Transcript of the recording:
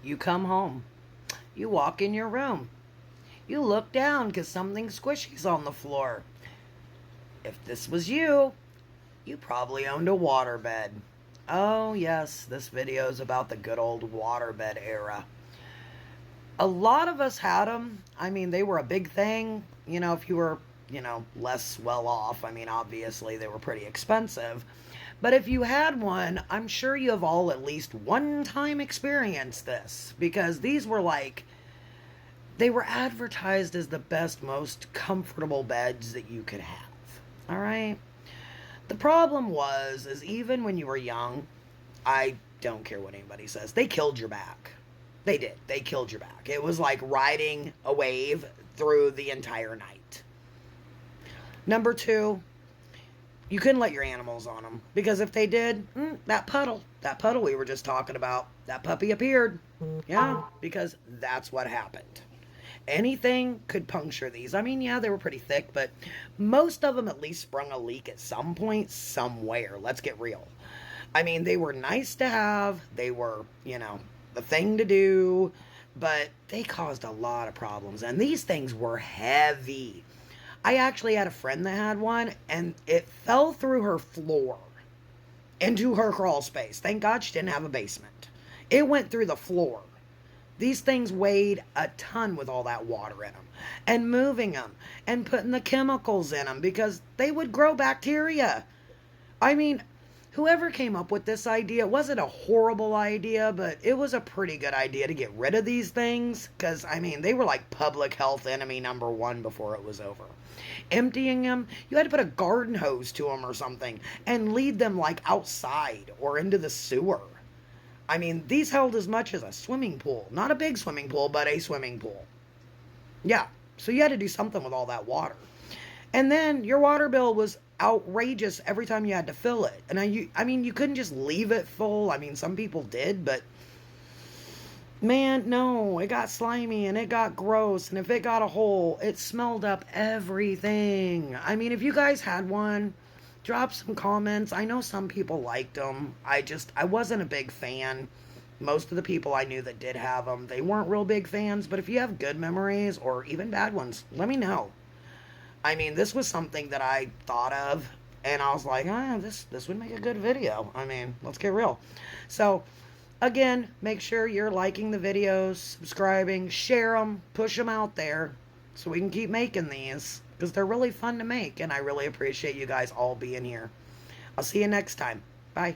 You come home. You walk in your room. You look down because something squishy's on the floor. If this was you, you probably owned a waterbed. Oh, yes, this video is about the good old waterbed era. A lot of us had them. I mean, they were a big thing. If you were, less well off. I mean, obviously, they were pretty expensive. But if you had one, I'm sure you have all at least one time experienced this. Because these were they were advertised as the best, most comfortable beds that you could have. All right? The problem is even when you were young, I don't care what anybody says, they killed your back. They did. They killed your back. It was like riding a wave through the entire night. Number two, you couldn't let your animals on them. Because if they did, that puddle we were just talking about, that puppy appeared. Yeah, because that's what happened. Anything could puncture these. I mean, yeah, they were pretty thick, but most of them at least sprung a leak at some point, somewhere. Let's get real. I mean, they were nice to have. They were, the thing to do, but they caused a lot of problems. And these things were heavy. I actually had a friend that had one, and it fell through her floor into her crawl space. Thank God she didn't have a basement. It went through the floor. These things weighed a ton with all that water in them, and moving them, and putting the chemicals in them, because they would grow bacteria. I mean, whoever came up with this idea, it wasn't a horrible idea, but it was a pretty good idea to get rid of these things, because, I mean, they were like public health enemy number one before it was over. Emptying them, you had to put a garden hose to them or something, and lead them like outside or into the sewer. I mean, these held as much as a swimming pool. Not a big swimming pool, but a swimming pool. Yeah, so you had to do something with all that water. And then your water bill was outrageous every time you had to fill it. And you couldn't just leave it full. I mean, some people did, but man, no, it got slimy and it got gross. And if it got a hole, it smelled up everything. I mean, if you guys had one, drop some comments. I know some people liked them. I wasn't a big fan. Most of the people I knew that did have them, they weren't real big fans. But if you have good memories or even bad ones, let me know. I mean, this was something that I thought of, and I was like, this would make a good video. I mean, let's get real. So, again, make sure you're liking the videos, subscribing, share them, push them out there so we can keep making these, because they're really fun to make, and I really appreciate you guys all being here. I'll see you next time. Bye.